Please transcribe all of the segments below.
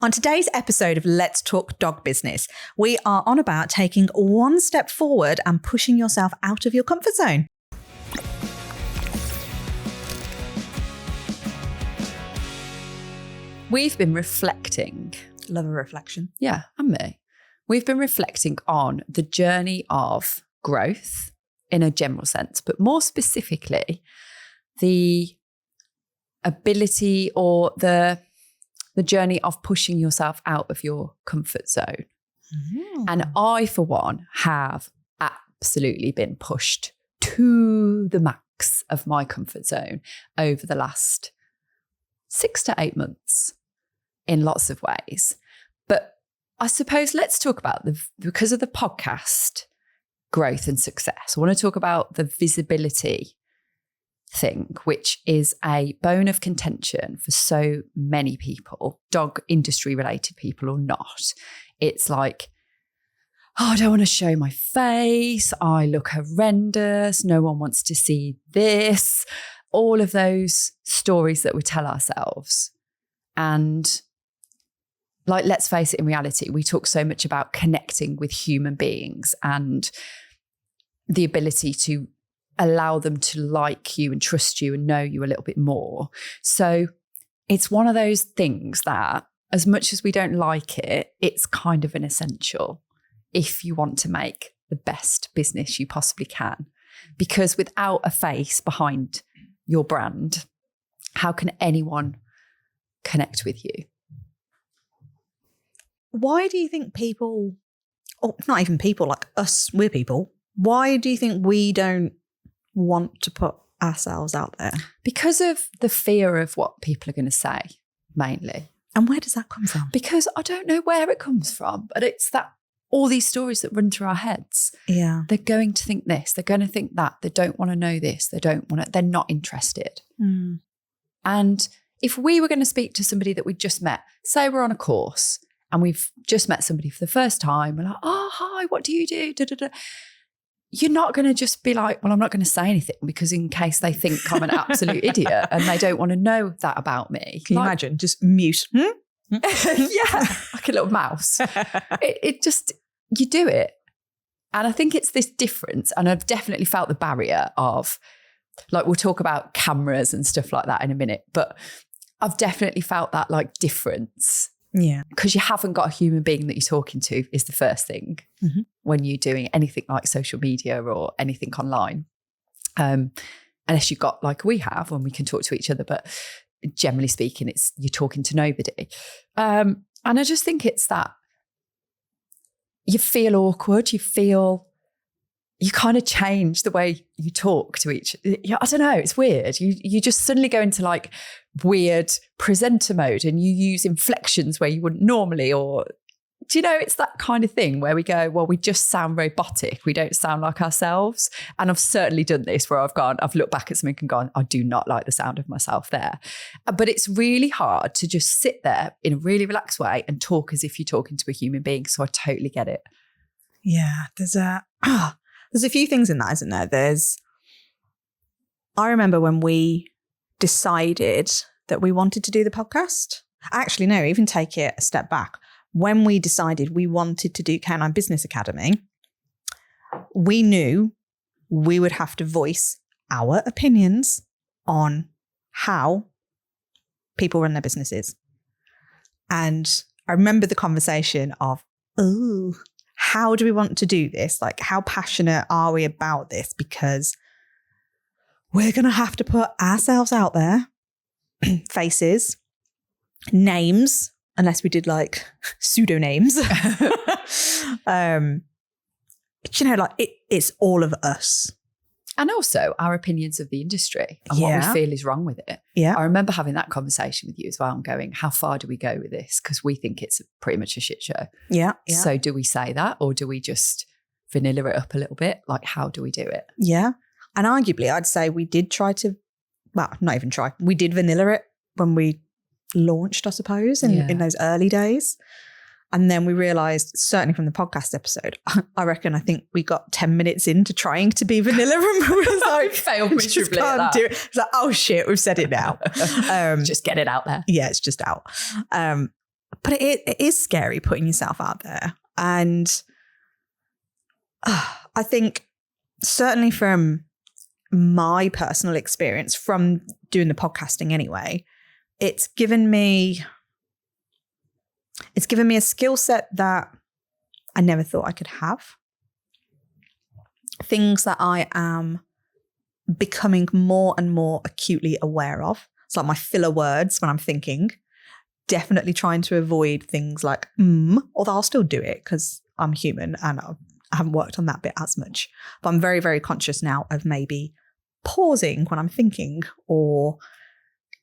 On today's episode of Let's Talk Dog Business, we are on about taking one step forward and pushing yourself out of your comfort zone. We've been reflecting. Love a reflection. Yeah, and me. We've been reflecting on the journey of growth in a general sense, but more specifically, the ability or the journey of pushing yourself out of your comfort zone. And I, for one, have absolutely been pushed to the max of my comfort zone over the last 6 to 8 months in lots of ways. But I suppose let's talk about because of the podcast growth and success, I want to talk about the visibility thing, which is a bone of contention for so many people, dog industry related people or not. It's like, oh, I don't want to show my face. I look horrendous. No one wants to see this. All of those stories that we tell ourselves. And like, let's face it, in reality, we talk so much about connecting with human beings and the ability to allow them to like you and trust you and know you a little bit more. So it's one of those things that, as much as we don't like it, it's kind of an essential if you want to make the best business you possibly can. Because without a face behind your brand, how can anyone connect with you? Why do you think people, or not even people, like us, we're people, why do you think we don't want to put ourselves out there? Because of the fear of what people are going to say, mainly. And where does that come from? Because I don't know where it comes from, but it's that all these stories that run through our heads. Yeah. They're going to think this, they're going to think that, they don't want to know this, they're not interested. And if we were going to speak to somebody that we'd just met, say we're on a course and we've just met somebody for the first time, we're like, oh, hi, what do you do? Da, da, da. You're not going to just be like, well, I'm not going to say anything because in case they think I'm an absolute idiot and they don't want to know that about me. Can you imagine? Just mute. Yeah, like a little mouse. It just, you do it. And I think it's this difference. And I've definitely felt the barrier of, like, we'll talk about cameras and stuff like that in a minute, but I've definitely felt that like difference. Yeah. Because you haven't got a human being that you're talking to is the first thing when you're doing anything like social media or anything online. Unless you've got, like we have, when we can talk to each other, but generally speaking, it's you're talking to nobody. And I just think it's that you feel awkward, you kind of change the way you talk to each. I don't know, it's weird. You just suddenly go into like weird presenter mode and you use inflections where you wouldn't normally, or do you know, it's that kind of thing where we go, well, we just sound robotic. We don't sound like ourselves. And I've certainly done this where I've looked back at something and gone, I do not like the sound of myself there. But it's really hard to just sit there in a really relaxed way and talk as if you're talking to a human being. So I totally get it. Yeah, there's a few things in that, isn't there? I remember when we decided that we wanted to do the podcast. Actually, no, even take it a step back. When we decided we wanted to do Canine Business Academy, we knew we would have to voice our opinions on how people run their businesses. And I remember the conversation of, oh, how do we want to do this? Like, how passionate are we about this? Because we're going to have to put ourselves out there, faces, names, unless we did like pseudonames. You know, like it's all of us. And also our opinions of the industry and what we feel is wrong with it. Yeah. I remember having that conversation with you as well and going, how far do we go with this? Because we think it's pretty much a shit show. Yeah. So do we say that or do we just vanilla it up a little bit? Like, how do we do it? Yeah. And arguably, I'd say we did try to, well, not even try. We did vanilla it when we launched, I suppose, in those early days. And then we realised, certainly from the podcast episode, I think we got 10 minutes into trying to be vanilla and we was like, failed miserably can't at that. do it. It's like, oh shit, we've said it now. Just get it out there. Yeah, it's just out. but it is scary putting yourself out there. And I think certainly from my personal experience from doing the podcasting anyway, it's given me a skill set that I never thought I could have. Things that I am becoming more and more acutely aware of. It's like my filler words when I'm thinking. Definitely trying to avoid things like although I'll still do it because I'm human and I haven't worked on that bit as much. But I'm very, very conscious now of maybe pausing when I'm thinking or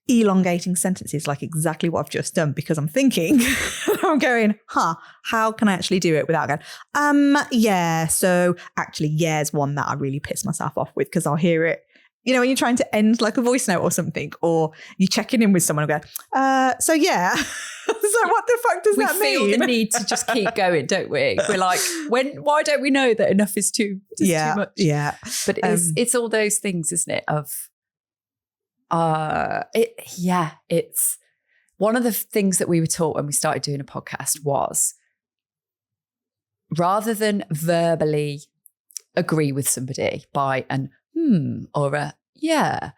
elongating sentences like exactly what I've just done because I'm thinking. I'm going, how can I actually do it without going, yeah. So actually, yeah is one that I really piss myself off with because I'll hear it. You know, when you're trying to end like a voice note or something, or you're checking in with someone and go, so yeah. So what the fuck does that mean? We feel the need to just keep going, don't we? We're like, why don't we know that enough is too much? Yeah. But it's all those things, isn't it? It's one of the things that we were taught when we started doing a podcast was rather than verbally agree with somebody by an or a yeah,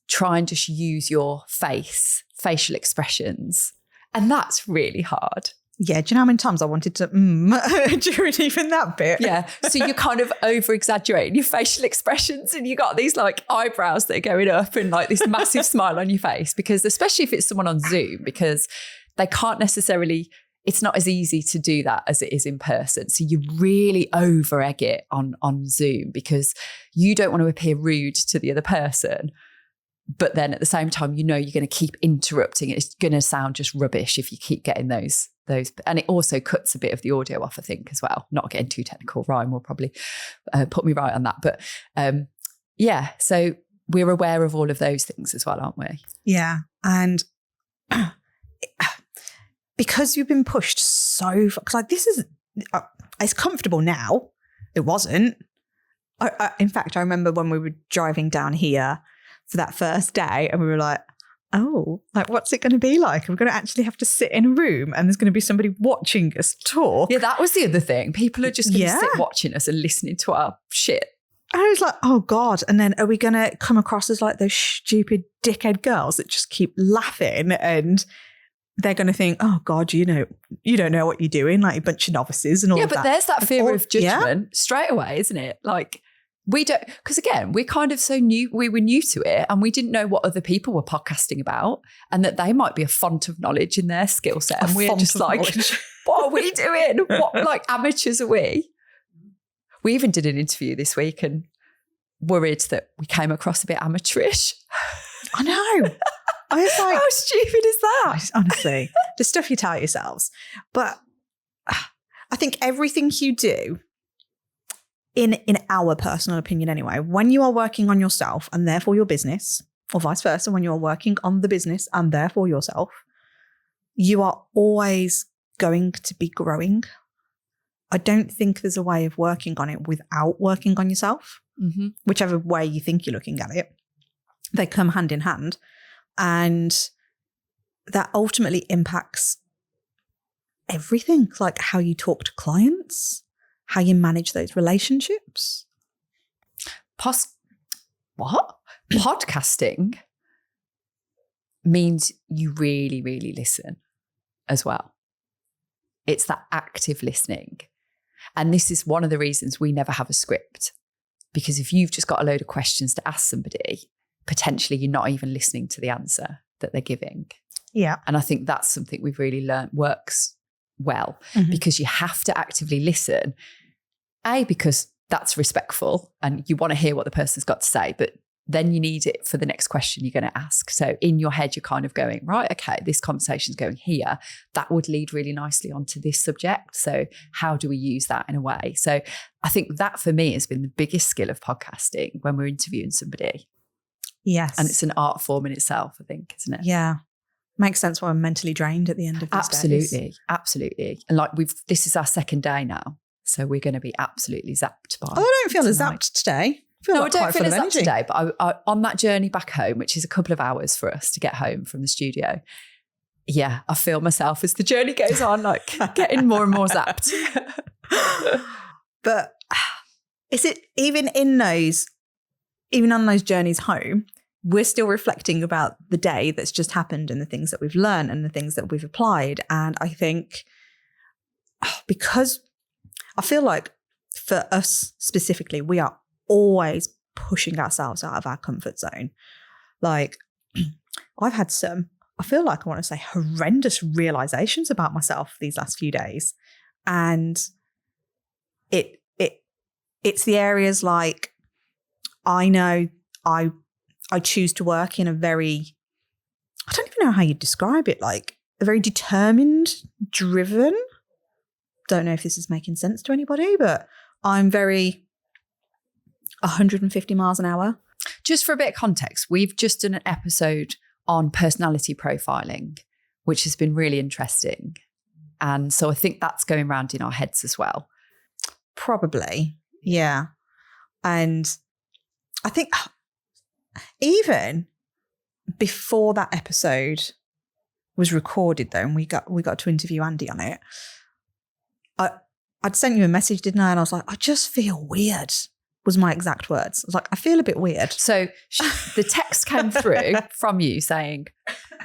try and just use your facial expressions. And that's really hard. Yeah, do you know how many times I wanted to during even that bit? Yeah, so you're kind of over-exaggerating your facial expressions and you got these like eyebrows that are going up and like this massive smile on your face because especially if it's someone on Zoom because they can't necessarily, it's not as easy to do that as it is in person. So you really over-egg it on Zoom because you don't want to appear rude to the other person. But then at the same time, you know you're going to keep interrupting. It's going to sound just rubbish if you keep getting those. And it also cuts a bit of the audio off, I think, as well. Not getting too technical. Ryan will probably put me right on that. But so we're aware of all of those things as well, aren't we? Yeah. And because you've been pushed so far, because like this is, it's comfortable now. It wasn't. In fact, I remember when we were driving down here for that first day and we were like, oh, like what's it going to be like? We're going to actually have to sit in a room and there's going to be somebody watching us talk. Yeah, that was the other thing. People are just going to sit watching us and listening to our shit. And I was like, oh God. And then are we going to come across as like those stupid dickhead girls that just keep laughing and they're going to think, oh God, you don't know what you're doing, like a bunch of novices and all that. Yeah, but there's that fear of judgment straight away, isn't it? Like we don't, because again, we're kind of so new, we were new to it and we didn't know what other people were podcasting about and that they might be a font of knowledge in their skill set. And we're just like, what are we doing? What like amateurs are we? We even did an interview this week and worried that we came across a bit amateurish. I know. I was like, how stupid is that? Honestly, the stuff you tell yourselves. But I think everything you do, in our personal opinion anyway, when you are working on yourself and therefore your business, or vice versa, when you're working on the business and therefore yourself, you are always going to be growing. I don't think there's a way of working on it without working on yourself. Mm-hmm. Whichever way you think you're looking at it, they come hand in hand. And that ultimately impacts everything, like how you talk to clients, how you manage those relationships. What? Podcasting means you really, really listen as well. It's that active listening. And this is one of the reasons we never have a script. Because if you've just got a load of questions to ask somebody, potentially you're not even listening to the answer that they're giving. Yeah. And I think that's something we've really learned works well because you have to actively listen. A, because that's respectful and you want to hear what the person's got to say, but then you need it for the next question you're going to ask. So in your head, you're kind of going, right, okay, this conversation's going here. That would lead really nicely onto this subject. So how do we use that in a way? So I think that for me has been the biggest skill of podcasting when we're interviewing somebody. Yes. And it's an art form in itself, I think, isn't it? Yeah. Makes sense why I'm mentally drained at the end of these days. Absolutely. And like this is our second day now. So we're going to be absolutely zapped by. Oh, I don't feel as zapped today. I don't feel as zapped today. But I, on that journey back home, which is a couple of hours for us to get home from the studio, yeah, I feel myself as the journey goes on, like getting more and more zapped. But is it even on those journeys home, we're still reflecting about the day that's just happened and the things that we've learned and the things that we've applied. And I think because I feel like for us specifically, we are always pushing ourselves out of our comfort zone. Like I've had some, I feel like I want to say horrendous realizations about myself these last few days. And it's the areas like I know I choose to work in a very, I don't even know how you describe it, like a very determined, driven. Don't know if this is making sense to anybody, but I'm very 150 miles an hour. Just for a bit of context, we've just done an episode on personality profiling, which has been really interesting. And so I think that's going around in our heads as well. Probably, yeah. And I think even before that episode was recorded, though, and we got to interview Andy on it, I'd sent you a message, didn't I? And I was like, I just feel weird, was my exact words. I was like, I feel a bit weird. So the text came through from you saying,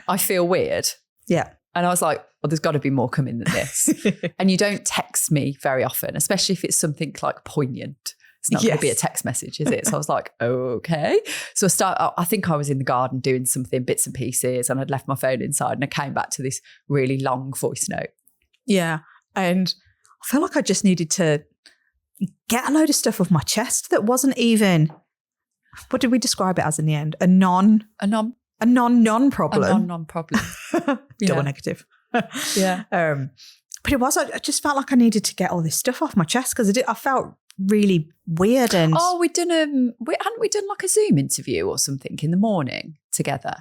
I feel weird. Yeah. And I was like, well, there's got to be more coming than this. And you don't text me very often, especially if it's something like poignant. It's not going to be a text message, is it? So I was like, okay. So I think I was in the garden doing something, bits and pieces, and I'd left my phone inside and I came back to this really long voice note. Yeah. And I felt like I just needed to get a load of stuff off my chest that wasn't even, what did we describe it as in the end? A non-problem. A non-problem. Double negative. Yeah. But it was, I just felt like I needed to get all this stuff off my chest because I felt really weird. And hadn't we done like a Zoom interview or something in the morning together?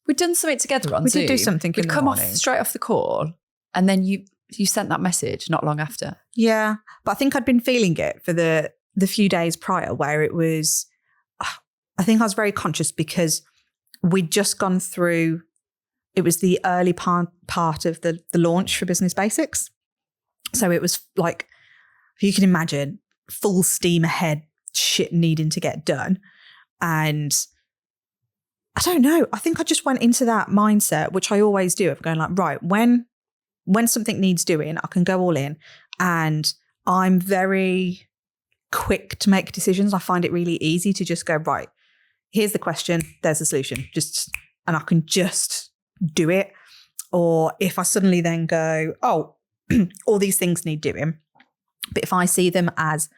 We'd done something together on Zoom. We did do something in the morning. We'd come straight off the call and then you sent that message not long after. Yeah. But I think I'd been feeling it for the few days prior where it was, I think I was very conscious because we'd just gone through, it was the early part of the launch for Business Basics. So it was like, you can imagine, full steam ahead, shit needing to get done. And I don't know, I think I just went into that mindset, which I always do, of going like, right, when something needs doing, I can go all in. And I'm very quick to make decisions. I find it really easy to just go, right, here's the question, there's the solution, and I can just do it. Or if I suddenly then go, oh, all these things need doing. But if I see them as,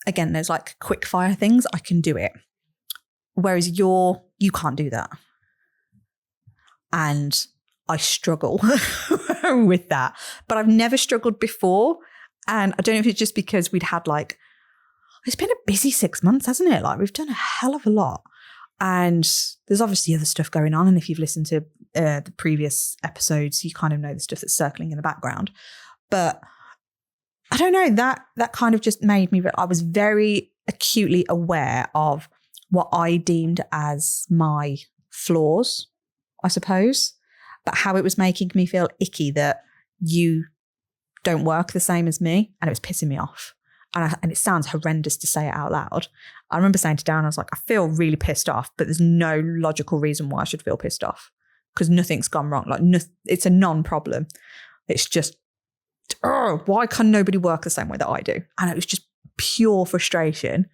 again, those like quick fire things, I can do it. Whereas you can't do that. And I struggle with that. But I've never struggled before. And I don't know if it's just because we'd had it's been a busy 6 months, hasn't it? Like we've done a hell of a lot. And there's obviously other stuff going on. And if you've listened to the previous episodes, you kind of know the stuff that's circling in the background. But I don't know, that kind of just made me, I was very acutely aware of what I deemed as my flaws, I suppose, but how it was making me feel icky that you don't work the same as me. And it was pissing me off. And it sounds horrendous to say it out loud. I remember saying to Darren, I was like, I feel really pissed off, but there's no logical reason why I should feel pissed off because nothing's gone wrong. Like it's a non-problem. It's just, why can nobody work the same way that I do? And it was just pure frustration.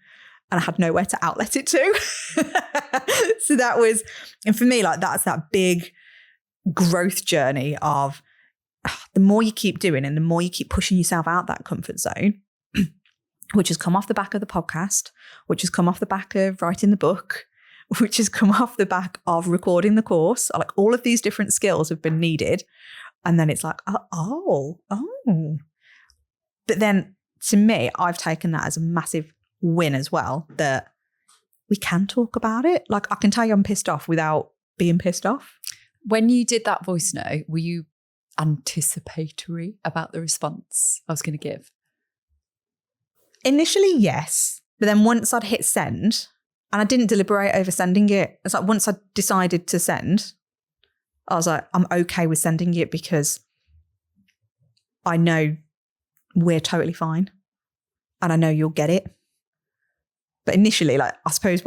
And I had nowhere to outlet it to. So that was, and for me, like that's that big growth journey of the more you keep doing and the more you keep pushing yourself out that comfort zone, which has come off the back of the podcast, which has come off the back of writing the book, which has come off the back of recording the course. Like all of these different skills have been needed. And then it's like, oh. But then to me, I've taken that as a massive win as well, that we can talk about it. Like I can tell you I'm pissed off without being pissed off. When you did that voice note, were you anticipatory about the response I was going to give? Initially, yes. But then once I'd hit send, and I didn't deliberate over sending it, it's like once I decided to send, I was like, I'm okay with sending it because I know we're totally fine and I know you'll get it. But initially, like, I suppose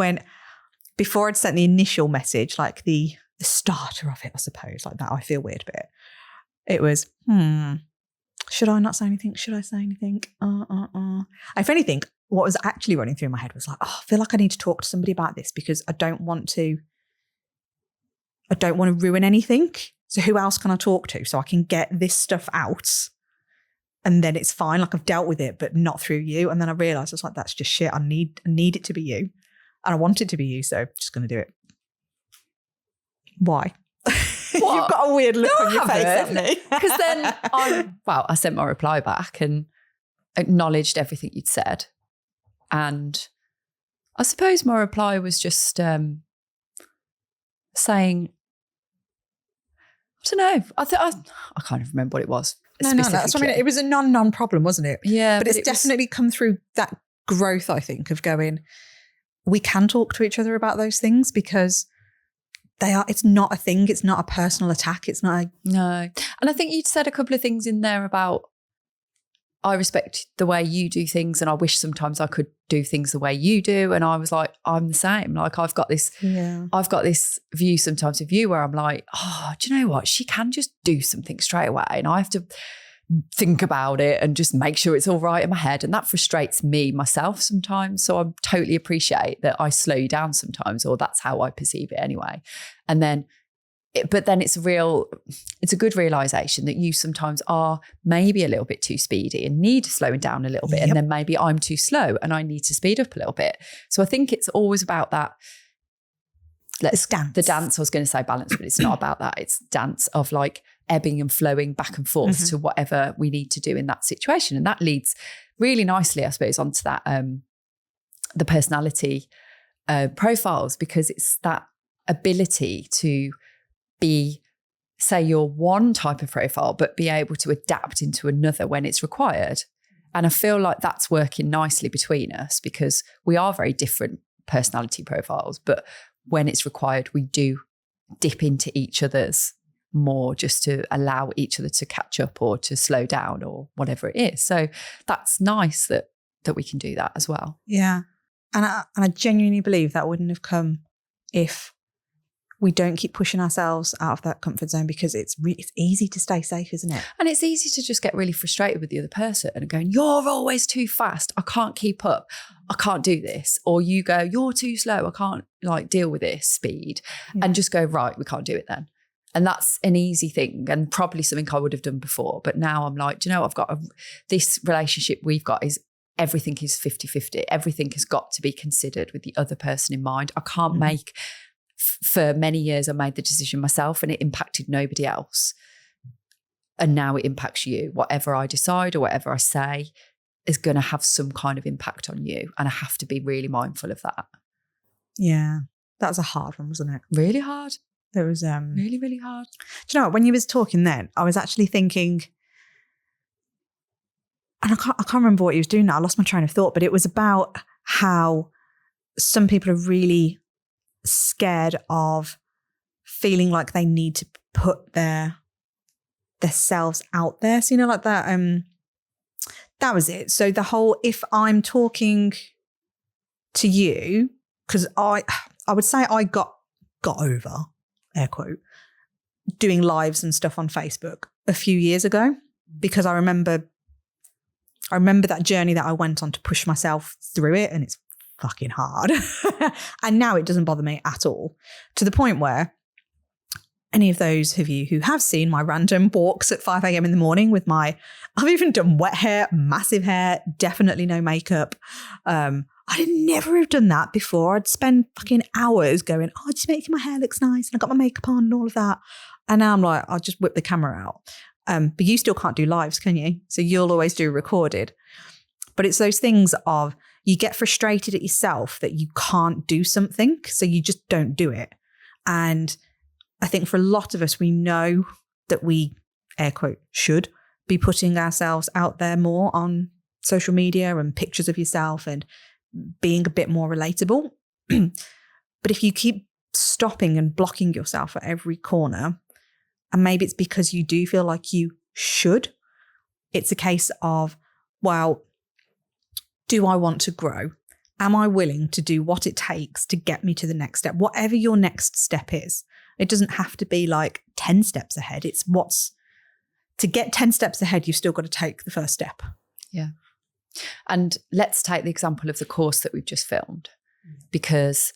before I'd sent the initial message, like the starter of it, I suppose, like that, I feel weird bit. It was, should I not say anything? Should I say anything? If anything, what was actually running through my head was like, I feel like I need to talk to somebody about this because I don't want to ruin anything. So who else can I talk to so I can get this stuff out and then it's fine. Like, I've dealt with it, but not through you. And then I realized I was like, that's just shit. I need it to be you. And I want it to be you. So I'm just going to do it. Why? You've got a weird look on your face, haven't you? Because then I sent my reply back and acknowledged everything you'd said. And I suppose my reply was just saying, I don't know. I can't even remember what it was. No, that's what I mean. It was a non problem, wasn't it? Yeah. But it's definitely come through that growth, I think, of going, we can talk to each other about those things because it's not a thing. It's not a personal attack. It's not No. And I think you'd said a couple of things in there about, I respect the way you do things and I wish sometimes I could do things the way you do. And I was like, I'm the same. Like, I've got this view sometimes of you where I'm like, oh, do you know what? She can just do something straight away and I have to think about it and just make sure it's all right in my head. And that frustrates me myself sometimes. So I totally appreciate that I slow you down sometimes, or that's how I perceive it anyway. And then it's a good realization that you sometimes are maybe a little bit too speedy and need slowing down a little bit. Yep. And then maybe I'm too slow and I need to speed up a little bit. So I think it's always about that. The dance, I was going to say balance, but it's not about that. It's dance of like ebbing and flowing back and forth to whatever we need to do in that situation. And that leads really nicely, I suppose, onto that, the personality profiles, because it's that ability to be, say, you're one type of profile, but be able to adapt into another when it's required. And I feel like that's working nicely between us because we are very different personality profiles, but when it's required, we do dip into each other's more just to allow each other to catch up or to slow down or whatever it is. So that's nice that we can do that as well. Yeah. And I genuinely believe that wouldn't have come if we don't keep pushing ourselves out of that comfort zone, because it's easy to stay safe, isn't it? And it's easy to just get really frustrated with the other person and going, you're always too fast. I can't keep up. I can't do this. Or you go, you're too slow. I can't like deal with this speed. Yeah. And just go, right, we can't do it then. And that's an easy thing and probably something I would have done before. But now I'm like, do you know, this relationship we've got is everything is 50-50. Everything has got to be considered with the other person in mind. I can't make... For many years, I made the decision myself and it impacted nobody else. And now it impacts you. Whatever I decide or whatever I say is going to have some kind of impact on you. And I have to be really mindful of that. Yeah. That was a hard one, wasn't it? Really hard. It was really, really hard. Do you know what? When you was talking then, I was actually thinking, and I can't remember what you was doing now. I lost my train of thought, but it was about how some people are really scared of feeling like they need to put their themselves out there. So, you know, like that, that was it. So the whole, if I'm talking to you, because I would say I got over, air quote, doing lives and stuff on Facebook a few years ago, because I remember that journey that I went on to push myself through it, and it's fucking hard. And now it doesn't bother me at all, to the point where any of those of you who have seen my random walks at 5 a.m. in the morning with I've even done wet hair, massive hair, definitely no makeup. I'd never have done that before. I'd spend fucking hours going, just making my hair looks nice, and I got my makeup on and all of that. And now I'm like, I'll just whip the camera out. But you still can't do lives, can you? So you'll always do recorded. But it's those things of, you get frustrated at yourself that you can't do something, so you just don't do it. And I think for a lot of us, we know that we, air quote, should be putting ourselves out there more on social media and pictures of yourself and being a bit more relatable. But if you keep stopping and blocking yourself at every corner, And maybe it's because you do feel like you should. It's a case of, well, do I want to grow? Am I willing to do what it takes to get me to the next step? Whatever your next step is. It doesn't have to be like 10 steps ahead. It's to get 10 steps ahead, you've still got to take the first step. Yeah. And let's take the example of the course that we've just filmed, because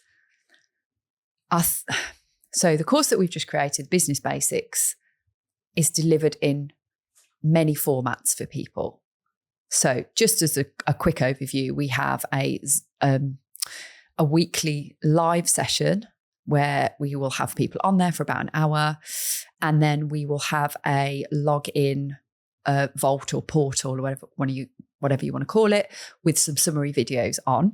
so the course that we've just created, Business Basics, is delivered in many formats for people. So just as a quick overview, we have a weekly live session where we will have people on there for about an hour, and then we will have a login vault or portal or whatever you want to call it, with some summary videos on.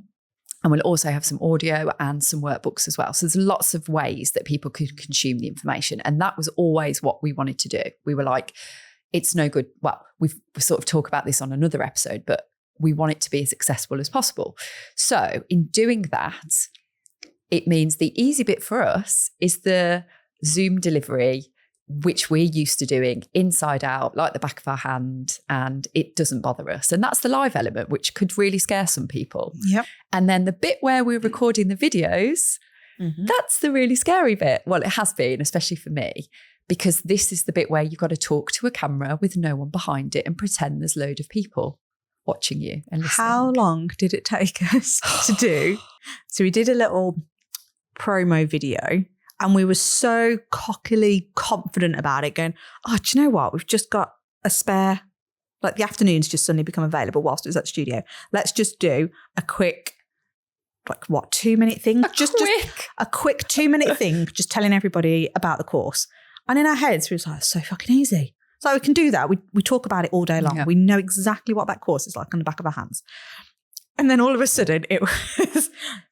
And we'll also have some audio and some workbooks as well. So there's lots of ways that people could consume the information. And that was always what we wanted to do. We were like, it's no good. Well, we sort of talk about this on another episode, but we want it to be as accessible as possible. So in doing that, it means the easy bit for us is the Zoom delivery, which we're used to doing inside out, like the back of our hand, and it doesn't bother us. And that's the live element, which could really scare some people. Yep. And then the bit where we're recording the videos, that's the really scary bit. Well, it has been, especially for me, because this is the bit where you've got to talk to a camera with no one behind it and pretend there's a load of people watching you and listening. How long did it take us to do? So we did a little promo video, and we were so cockily confident about it, going, oh, do you know what? We've just got a spare, like the afternoons just suddenly become available whilst it was at the studio. Let's just do a quick, 2-minute thing? Just a quick 2-minute thing, just telling everybody about the course. And in our heads, we was like, so fucking easy. So we can do that. We talk about it all day long. Yeah. We know exactly what that course is like on the back of our hands. And then all of a sudden it was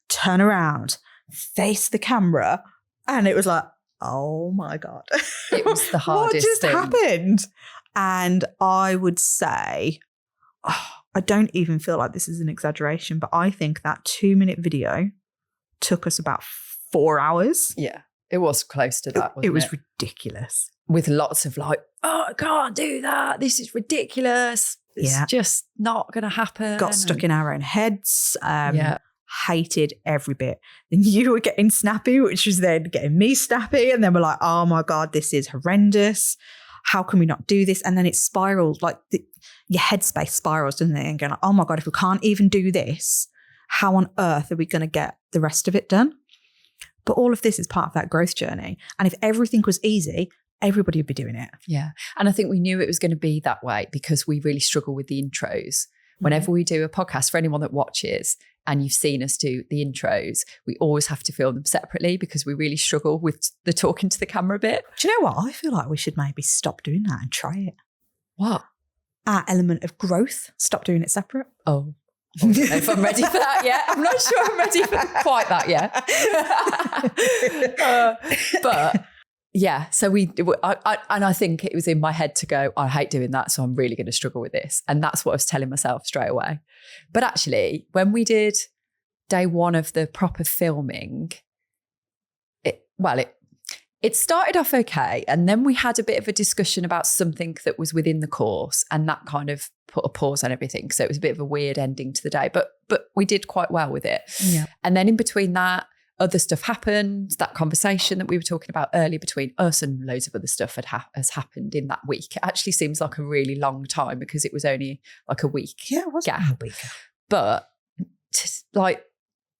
turn around, face the camera. And it was like, oh my God. It was the hardest what just happened? And I would say, I don't even feel like this is an exaggeration, but I think that 2-minute video took us about 4 hours. Yeah, it was close to that, wasn't it? It was ridiculous. With lots of like, oh, I can't do that. This is ridiculous. It's just not going to happen. Got stuck in our own heads. Hated every bit. Then you were getting snappy, which was then getting me snappy. And then we're like, oh my God, this is horrendous. How can we not do this? And then it spiraled, like your headspace spirals, doesn't it? And going, oh my God, if we can't even do this, how on earth are we going to get the rest of it done? But all of this is part of that growth journey. And if everything was easy, everybody would be doing it. Yeah. And I think we knew it was going to be that way because we really struggle with the intros. Whenever we do a podcast, for anyone that watches and you've seen us do the intros, we always have to film them separately because we really struggle with the talking to the camera bit. Do you know what? I feel like we should maybe stop doing that and try it. What? Our element of growth. Stop doing it separate. Oh. I don't know if I'm ready for that yet. I'm not sure I'm ready for quite that yet. But yeah, so I think it was in my head to go, I hate doing that, so I'm really going to struggle with this. And that's what I was telling myself straight away. But actually, when we did day one of the proper filming, it started off okay. And then we had a bit of a discussion about something that was within the course, and that kind of put a pause on everything. So it was a bit of a weird ending to the day, but we did quite well with it. Yeah. And then in between that, other stuff happened. That conversation that we were talking about earlier between us and loads of other stuff has happened in that week. It actually seems like a really long time because it was only like a week. Yeah, it was gap. a week. But like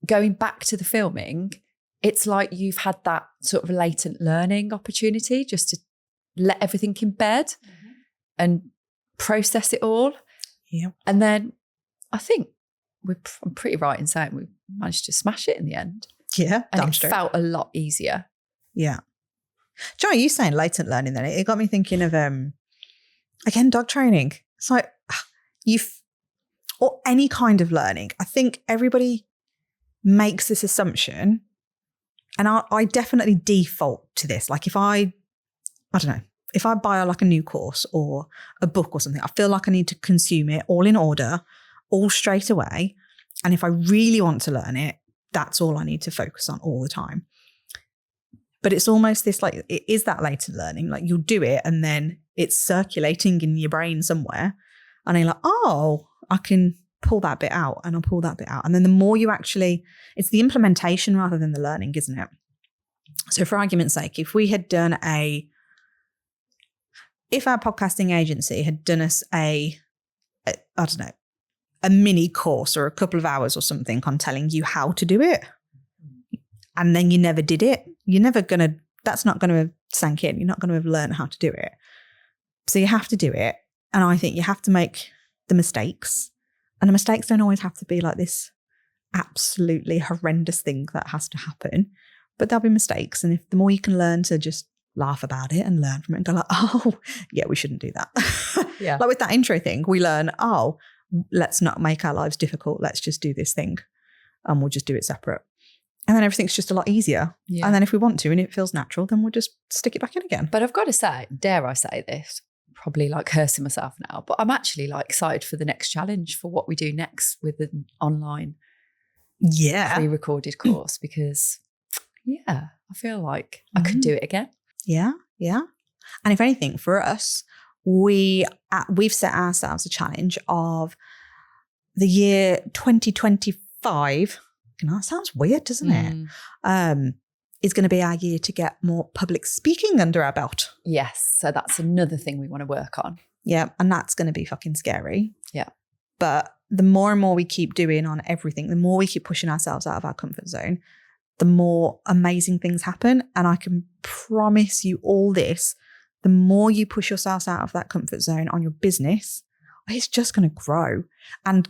going back to the filming, it's like you've had that sort of latent learning opportunity just to let everything in bed and process it all. Yeah. And then I think I'm pretty right in saying we managed to smash it in the end. Yeah. And it felt a lot easier. Yeah. Joe, you saying latent learning then? It got me thinking of, again, dog training. It's like or any kind of learning. I think everybody makes this assumption, and I definitely default to this. Like if I don't know, if I buy like a new course or a book or something, I feel like I need to consume it all in order, all straight away. And if I really want to learn it, that's all I need to focus on all the time. But it's almost this like, it is that latent learning. Like you'll do it and then it's circulating in your brain somewhere. And you're like, oh, I can pull that bit out and I'll pull that bit out. And then the more you actually, it's the implementation rather than the learning, isn't it? So for argument's sake, if we had done if our podcasting agency had done us I don't know, a mini course or a couple of hours or something on telling you how to do it, and then you never did it, that's not going to have sank in. You're not going to have learned how to do it. So you have to do it. And I think you have to make the mistakes. And the mistakes don't always have to be like this absolutely horrendous thing that has to happen. But there'll be mistakes. And if the more you can learn to just laugh about it and learn from it and go like, oh, yeah, we shouldn't do that. Yeah. Like with that intro thing, we learn, oh, let's not make our lives difficult. Let's just do this thing and we'll just do it separate. And then everything's just a lot easier. Yeah. And then if we want to and it feels natural, then we'll just stick it back in again. But I've got to say, dare I say this, probably like cursing myself now, but I'm actually like excited for the next challenge for what we do next with an online pre-recorded course, because I feel like I could do it again. Yeah. And if anything, for us, we've set ourselves a challenge of the year 2025. That sounds weird, doesn't it? Is going to be our year to get more public speaking under our belt. Yes. So that's another thing we want to work on. Yeah. And that's going to be fucking scary. Yeah. But the more and more we keep doing on everything, the more we keep pushing ourselves out of our comfort zone, the more amazing things happen. And I can promise you all this, the more you push yourselves out of that comfort zone on your business, it's just going to grow. And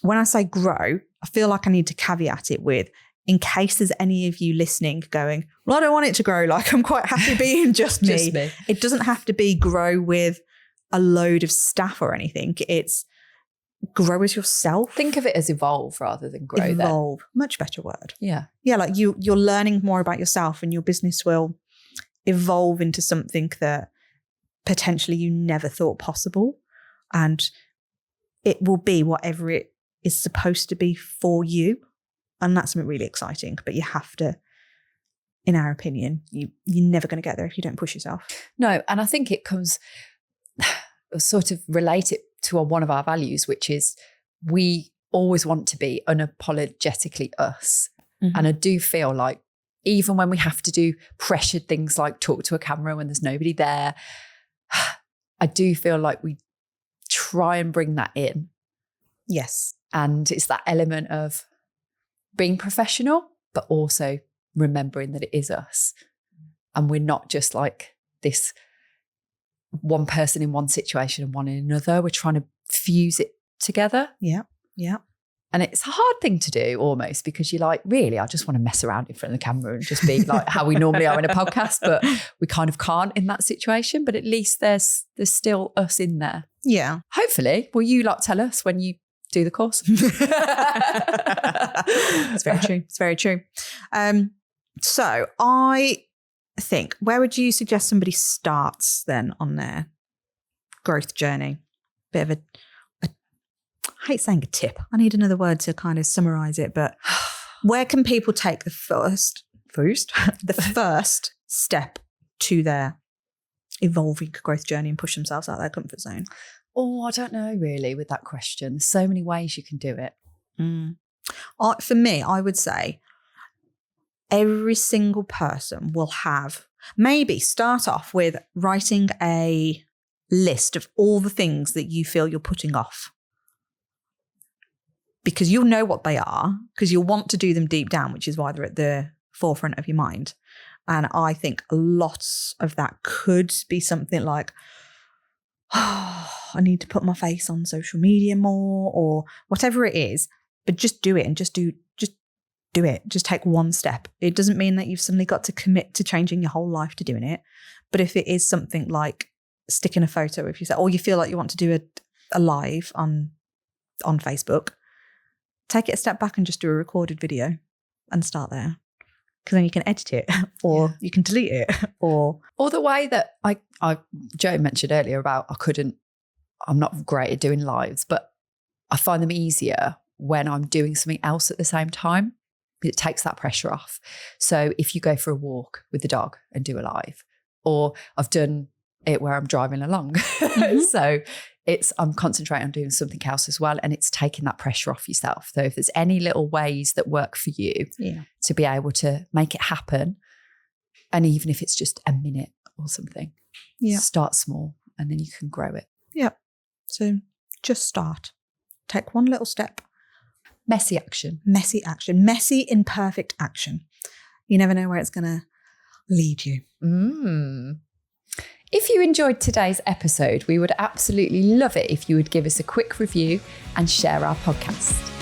when I say grow, I feel like I need to caveat it with, in case there's any of you listening going, well, I don't want it to grow. Like I'm quite happy being just me. Just me. It doesn't have to be grow with a load of staff or anything. It's grow as yourself. Think of it as evolve rather than grow. Evolve. Much better word. Yeah. Yeah. Like you're learning more about yourself and your business will evolve into something that potentially you never thought possible. And it will be whatever it is supposed to be for you. And that's something really exciting. But you have to, in our opinion, you're never going to get there if you don't push yourself. No. And I think it comes sort of related to one of our values, which is we always want to be unapologetically us. Mm-hmm. And I do feel like even when we have to do pressured things like talk to a camera when there's nobody there, I do feel like we try and bring that in. Yes. And it's that element of being professional, but also remembering that it is us. And we're not just like this one person in one situation and one in another. We're trying to fuse it together. Yeah. Yeah. And it's a hard thing to do almost, because you're like, really, I just want to mess around in front of the camera and just be like how we normally are in a podcast, but we kind of can't in that situation. But at least there's still us in there. Yeah. Hopefully. Will you like tell us when you do the course? It's very true. It's very true. So I think, where would you suggest somebody starts then on their growth journey? Bit of I hate saying a tip. I need another word to kind of summarize it, but where can people take the first step to their evolving growth journey and push themselves out of their comfort zone? Oh, I don't know really with that question. There's so many ways you can do it. For me, I would say every single person will have, maybe start off with writing a list of all the things that you feel you're putting off. Because you'll know what they are, because you'll want to do them deep down, which is why they're at the forefront of your mind. And I think lots of that could be something like, oh, I need to put my face on social media more, or whatever it is, but just do it and just do it. Just take one step. It doesn't mean that you've suddenly got to commit to changing your whole life to doing it. But if it is something like sticking a photo of yourself, or you feel like you want to do a live on Facebook, take it a step back and just do a recorded video and start there. Because then you can edit it, or you can delete it, or the way that Joe mentioned earlier about I'm not great at doing lives, but I find them easier when I'm doing something else at the same time, It takes that pressure off. So if you go for a walk with the dog and do a live, or I've done it where I'm driving along. So I'm concentrating on doing something else as well. And it's taking that pressure off yourself. So if there's any little ways that work for you to be able to make it happen, and even if it's just a minute or something, start small and then you can grow it. Yeah. So just start. Take one little step. Messy action. Messy action. Messy, imperfect action. You never know where it's going to lead you. If you enjoyed today's episode, we would absolutely love it if you would give us a quick review and share our podcast.